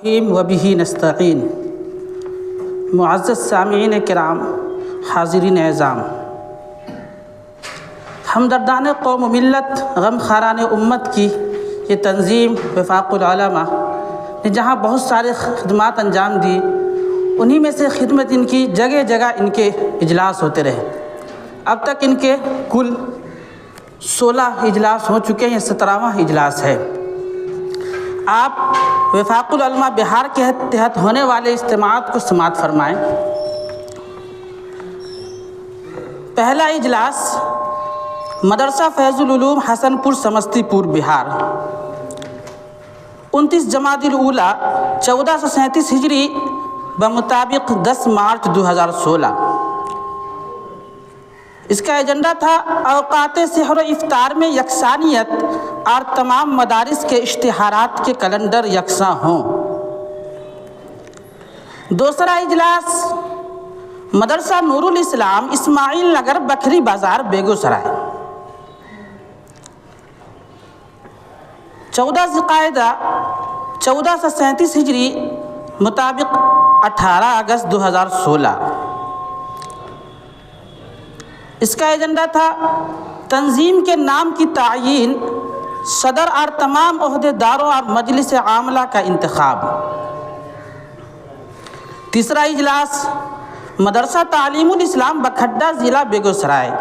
وبہ نستعین۔ معزز سامعین کرام، حاضرین اعظام، ہمدردان قوم و ملت، غم خاران امت کی یہ تنظیم وفاق العلماء نے جہاں بہت سارے خدمات انجام دی، انہی میں سے خدمت ان کی جگہ جگہ ان کے اجلاس ہوتے رہے۔ اب تک ان کے کل 16 اجلاس ہو چکے ہیں، 17واں اجلاس ہے۔ آپ وفاق العلماء بہار کے تحت ہونے والے اجتماعات کو سماعت فرمائیں۔ پہلا اجلاس مدرسہ فیض العلوم حسن پور سمستی پور بہار، 29 جمادی الاولیٰ 1437 ہجری بمطابق 10 مارچ 2016۔ اس کا ایجنڈا تھا اوقات سحر و افطار میں یکسانیت اور تمام مدارس کے اشتہارات کے کیلنڈر یکساں ہوں۔ دوسرا اجلاس مدرسہ نور الاسلام اسماعیل نگر بکھری بازار بیگوسرائے، 14 ذوالقعدہ 1437 ہجری مطابق 18 اگست 2016۔ اس کا ایجنڈا تھا تنظیم کے نام کی تعیین، صدر اور تمام عہدیداروں اور مجلس عاملہ کا انتخاب۔ تیسرا اجلاس مدرسہ تعلیم الاسلام بکھڈا ضلع بیگوسرائے،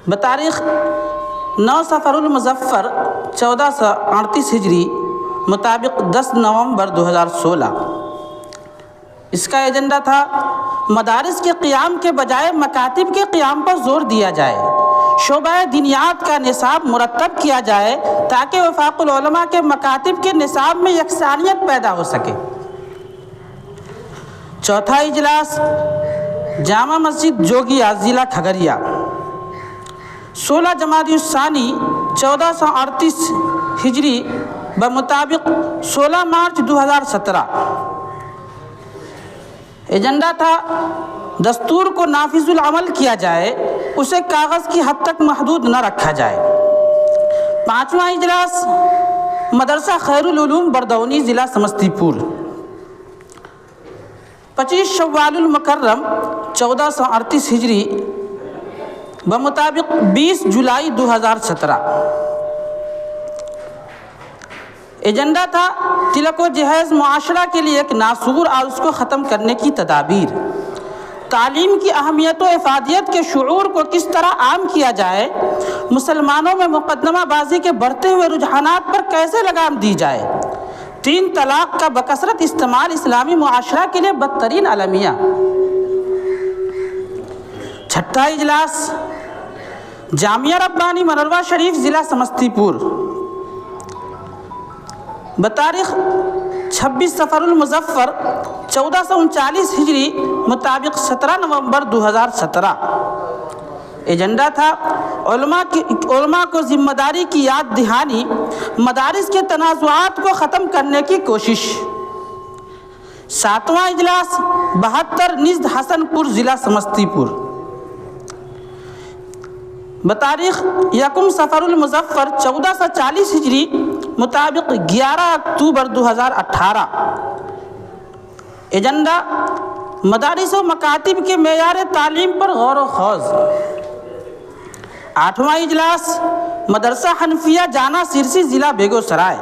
بتاریخ 9 صفر المظفر 1438 ہجری مطابق 10 نومبر 2016۔ اس کا ایجنڈا تھا مدارس کے قیام کے بجائے مکاتب کے قیام پر زور دیا جائے، شعبہ دینیات کا نصاب مرتب کیا جائے تاکہ وفاق العلماء کے مکاتب کے نصاب میں یکسانیت پیدا ہو سکے۔ چوتھا اجلاس جامع مسجد جوگیا ضلع کھگڑیا، 16 جمادی الثانی 1438 ہجری بمطابق 16 مارچ 2017۔ ایجنڈا تھا دستور کو نافذ العمل کیا جائے، اسے کاغذ کی حد تک محدود نہ رکھا جائے۔ پانچواں اجلاس مدرسہ خیر العلوم بردونی ضلع سمستی پور، 25 شوال المکرم 1438 ہجری بمطابق 20 جولائی 2017۔ ایجنڈا تھا تلک و جہیز معاشرہ کے لیے ایک ناسور اور اس کو ختم کرنے کی تدابیر، تعلیم کی اہمیت و افادیت کے شعور کو کس طرح عام کیا جائے، مسلمانوں میں مقدمہ بازی کے بڑھتے ہوئے رجحانات پر کیسے لگام دی جائے، 3 طلاق کا بکثرت استعمال اسلامی معاشرہ کے لیے بدترین المیہ۔ چھٹا اجلاس جامعہ ربانی منورہ شریف ضلع سمستی پور، بتاریخ 26 صفر المظفر 1439 ہجری مطابق 17 نومبر 2017۔ ایجنڈا تھا علماء کو ذمہ داری کی یاد دہانی، مدارس کے تنازعات کو ختم کرنے کی کوشش۔ ساتواں اجلاس 72 نژد حسن پور ضلع سمستی پور، بتاریخ 1 صفر المظفر 1440 ہجری مطابق 11 اکتوبر 2018۔ ایجنڈا مدارس و مکاتب کے معیار تعلیم پر غور و خوض۔ آٹھواں اجلاس مدرسہ حنفیہ جانا سرسی ضلع بیگوسرائے،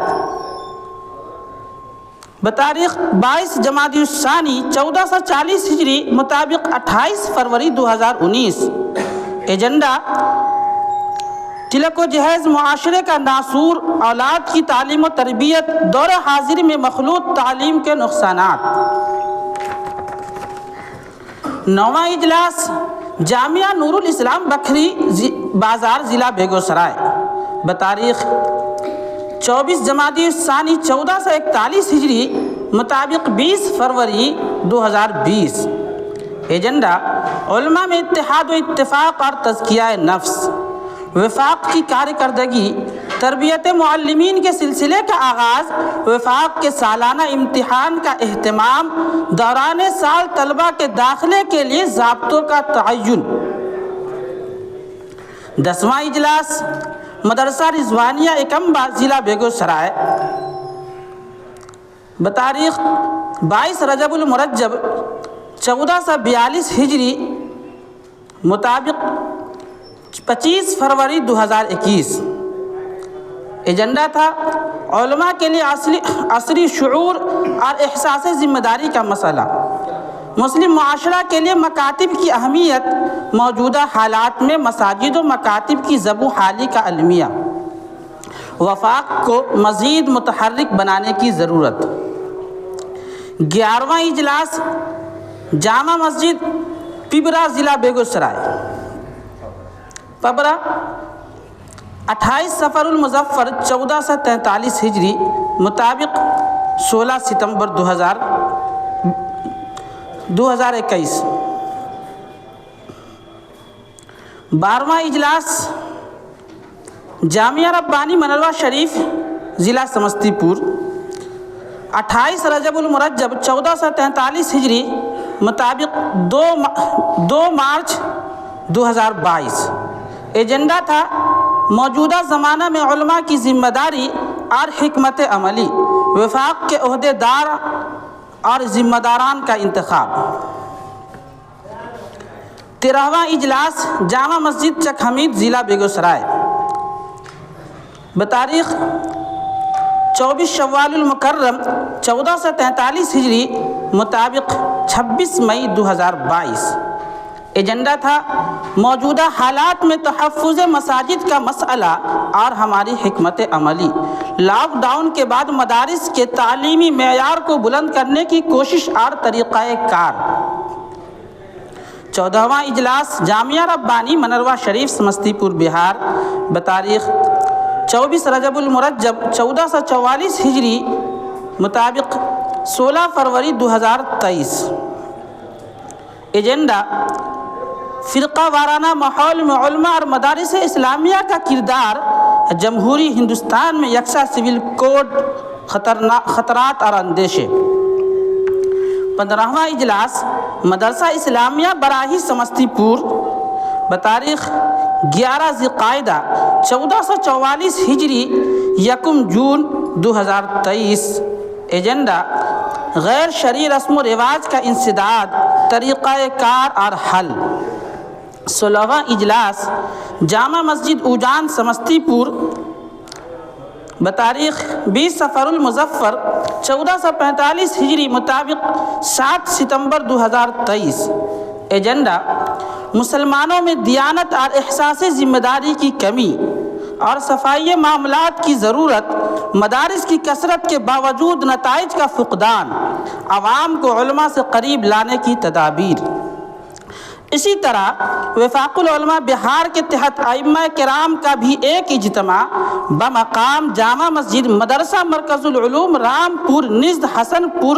بتاریخ 22 جمادی الثانی 1440 ہجری مطابق 28 فروری 2019۔ ایجنڈا تلک و جہیز معاشرے کا ناسور، اولاد کی تعلیم و تربیت، دور حاضر میں مخلوط تعلیم کے نقصانات۔ نواں اجلاس جامعہ نور الاسلام بکھری بازار ضلع بیگوسرائے، بتاریخ 24 جمادی الثانی 1441 ہجری مطابق 20 فروری 2020۔ ایجنڈا علماء میں اتحاد و اتفاق اور تزکیہ نفس، وفاق کی کارکردگی، تربیت معلمین کے سلسلے کا آغاز، وفاق کے سالانہ امتحان کا اہتمام، دوران سال طلبہ کے داخلے کے لیے ضابطوں کا تعین۔ 10واں اجلاس مدرسہ رضوانیہ اکمبا ضلع بیگوسرائے، بتاریخ 22 رجب المرجب 1442 ہجری مطابق 25 فروری 2021۔ ایجنڈا تھا علماء کے لیے عصری شعور اور احساس ذمہ داری کا مسئلہ، مسلم معاشرہ کے لیے مکاتب کی اہمیت، موجودہ حالات میں مساجد و مکاتب کی ذب و حالی کا المیہ، وفاق کو مزید متحرک بنانے کی ضرورت۔ 11واں اجلاس جامع مسجد پبرا ضلع بیگوسرائے، پبرا 28 صفر المظفر 1443 ہجری مطابق 16 ستمبر 2021۔ 12واں اجلاس جامعہ ربانی منروا شریف ضلع سمستی پور 28 رجب المرجب 1443 ہجری مطابق 2 مارچ 2022۔ ایجنڈا تھا موجودہ زمانہ میں علماء کی ذمہ داری اور حکمت عملی، وفاق کے عہدے دار اور ذمہ داران کا انتخاب۔ 13واں اجلاس جامع مسجد چک حمید ضلع بیگوسرائے، بتاریخ 24 شوال المکرم 1443 ہجری مطابق 26 مئی 2022۔ ایجنڈا تھا موجودہ حالات میں تحفظ مساجد کا مسئلہ اور ہماری حکمت عملی، لاک ڈاؤن کے بعد مدارس کے تعلیمی معیار کو بلند کرنے کی کوشش اور طریقہ کار۔ 14واں اجلاس جامعہ ربانی منروا شریف سمستی پور بہار، بتاریخ 24 رجب المرجب 1444 ہجری مطابق 16 فروری 2023۔ ایجنڈا فرقہ وارانہ ماحول میں علماء اور مدارس اسلامیہ کا کردار، جمہوری ہندوستان میں یکساں سول کوڈ، خطرات اور اندیشے۔ 15واں اجلاس مدرسہ اسلامیہ براہی سمستی پور، بتاریخ 11 ذی القعدہ 1444 ہجری 1 جون 2023۔ ایجنڈا غیر شرعی رسم و رواج کا انسداد، طریقہ کار اور حل۔ 16واں اجلاس جامع مسجد اوجان سمستی پور، بتاریخ 20 صفر المظفر 1445 ہجری مطابق 7 ستمبر 2023۔ ایجنڈا مسلمانوں میں دیانت اور احساس ذمہ داری کی کمی اور صفائی معاملات کی ضرورت، مدارس کی کثرت کے باوجود نتائج کا فقدان، عوام کو علماء سے قریب لانے کی تدابیر۔ اسی طرح وفاق العلماء بہار کے تحت ائمہ کرام کا بھی ایک اجتماع بمقام جامع مسجد مدرسہ مرکز العلوم رامپور نژد حسن پور،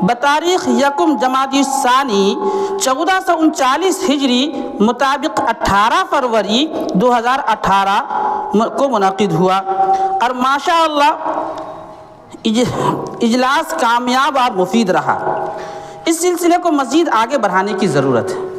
بتاریخ 1 جمادی الثانی 1439 ہجری مطابق 18 فروری 2018 کو منعقد ہوا، اور ماشاء اللہ اجلاس کامیاب اور مفید رہا۔ اس سلسلے کو مزید آگے بڑھانے کی ضرورت ہے۔